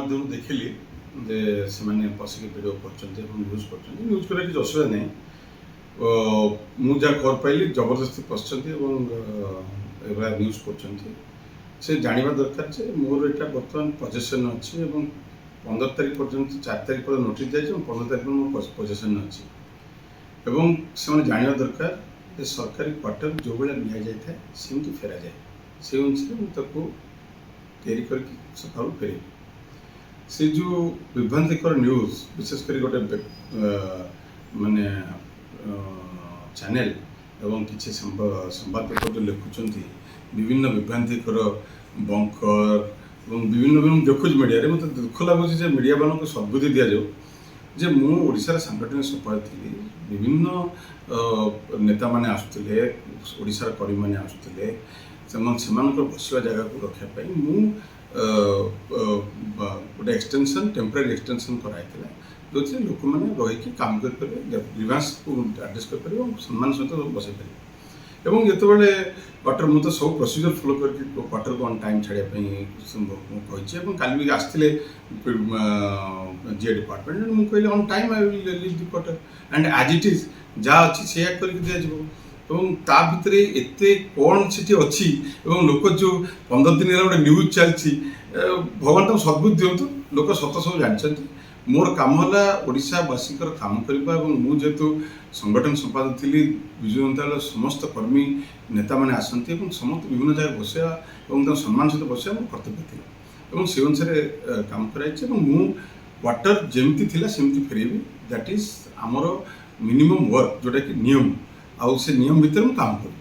ଗଣମାଧ୍ୟମ ଦେଖିଲି ଯେ ସେମାନେ ବସିକି ଭିଡ଼ିଓ କରୁଛନ୍ତି ଏବଂ ନ୍ୟୁଜ୍ କରୁଛନ୍ତି। ନ୍ୟୁଜ୍ କରିବା କିଛି ଅସୁବିଧା ନାହିଁ। ମୁଁ ଯାହା ଖବର ପାଇଲି ଜବରଦସ୍ତି ପଶିଛନ୍ତି ଏବଂ ଏଭଳିଆ ନ୍ୟୁଜ୍ କରୁଛନ୍ତି। ସେ ଜାଣିବା ଦରକାର ଯେ ମୋର ଏଇଟା ବର୍ତ୍ତମାନ ପଜେସନ୍ ଅଛି ଏବଂ 15 ତାରିଖ ପର୍ଯ୍ୟନ୍ତ 4 ତାରିଖ ପର୍ଯ୍ୟନ୍ତ ନୋଟିସ୍ ଯାଇଛି ଏବଂ 15 ତାରିଖ ମୋ ପଜେସନ୍ ଅଛି। ଏବଂ ସେମାନେ ଜାଣିବା ଦରକାର ଯେ ସରକାରୀ କ୍ୱାର୍ଟର ଯେଉଁଭଳିଆ ନିଆଯାଇଥାଏ ସେମିତି ଫେରାଯାଏ। ସେ ଅନୁସାରେ ମୁଁ ତାକୁ ତିଆରି କରିକି ସକାଳୁ ଫେରିବି। ସେ ଯେଉଁ ବିଭ୍ରାନ୍ତିକର ନ୍ୟୁଜ୍ ବିଶେଷ କରି ଗୋଟେ ମାନେ ଚ୍ୟାନେଲ୍ ଏବଂ କିଛି ସମ୍ବାଦପତ୍ର ଯେଉଁ ଲେଖୁଛନ୍ତି ବିଭିନ୍ନ ବିଭ୍ରାନ୍ତିକର ବଙ୍କର ଏବଂ ବିଭିନ୍ନ ଦେଖୁଛି ମିଡ଼ିଆରେ, ମୋତେ ଦୁଃଖ ଲାଗୁଛି ଯେ ମିଡ଼ିଆମାନଙ୍କୁ ସଦ୍ବୁଦ୍ଧି ଦିଆଯାଉ ଯେ ମୁଁ ଓଡ଼ିଶାର ସାଂଗଠନିକ ସମ୍ପାଦକ ଥିଲି। ବିଭିନ୍ନ ନେତାମାନେ ଆସୁଥିଲେ, ଓଡ଼ିଶାର କର୍ମୀମାନେ ଆସୁଥିଲେ, ସେମାନଙ୍କର ବସିବା ଜାଗାକୁ ରଖିବା ପାଇଁ ମୁଁ ଗୋଟେ ଟେମ୍ପରାରୀ ଏକ୍ସଟେନସନ୍ କରାଯାଇଥିଲା, ଯେଉଁଥିରେ ଲୋକମାନେ ରହିକି କାମ କରିପାରିବେ, ଗ୍ରିଭାନ୍ସକୁ ଆଡ୍ରେସ୍ କରିପାରିବେ ଏବଂ ସମ୍ମାନ ସହିତ ବସାଇ ପାରିବେ। ଏବଂ ଯେତେବେଳେ କ୍ୱାର୍ଟର, ମୁଁ ତ ସବୁ ପ୍ରୋସିଜିଓର ଫଲୋ କରିକି କ୍ୱାର୍ଟରକୁ ଅନ୍ ଟାଇମ୍ ଛାଡ଼ିବା ପାଇଁ ମୁଁ କହିଛି ଏବଂ କାଲି ବି ଆସିଥିଲେ ଜିଏ ଡିପାର୍ଟମେଣ୍ଟ। ମୁଁ କହିଲି on time I will leave the quarter and as it is ଯାହା ଅଛି ସେଇଆ କରିକି ଦିଆଯିବ। ଏବଂ ତା ଭିତରେ ଏତେ କ'ଣ ସେଠି ଅଛି ଏବଂ ଲୋକ ଯେଉଁ 15 ଦିନ ହେଲା ଗୋଟେ ନ୍ୟୁଜ୍ ଚାଲିଛି, ଭଗବାନ ତାଙ୍କୁ ସଦ୍ବୁଦ୍ଧି ଦିଅନ୍ତୁ। ଲୋକ ସତ ସବୁ ଜାଣିଛନ୍ତି। ମୋର କାମ ହେଲା ଓଡ଼ିଶାବାସୀଙ୍କର କାମ କରିବା ଏବଂ ମୁଁ ଯେହେତୁ ସଂଗଠନ ସମ୍ପାଦକ ଥିଲି, ବିଜୁ ଜନତା ଦଳର ସମସ୍ତ କର୍ମୀ ନେତାମାନେ ଆସନ୍ତି ଏବଂ ସମସ୍ତେ ବିଭିନ୍ନ ଜାଗାରେ ବସିବା ଏବଂ ତାଙ୍କ ସମ୍ମାନ ସହିତ ବସିବା ମୋର କର୍ତ୍ତବ୍ୟ ଥିଲା ଏବଂ ସେ ଅନୁସାରେ କାମ କରାଯାଇଛି। ଏବଂ ମୁଁ କ୍ୱାର୍ଟର ଯେମିତି ଥିଲା ସେମିତି ଫେରେଇବି। ଦ୍ୟାଟ୍ ଇଜ୍ ଆମର ମିନିମମ୍ ୱାର୍କ, ଯେଉଁଟାକି ନିୟମ, ଆଉ ସେ ନିୟମ ଭିତରେ ମୁଁ କାମ କରିବି।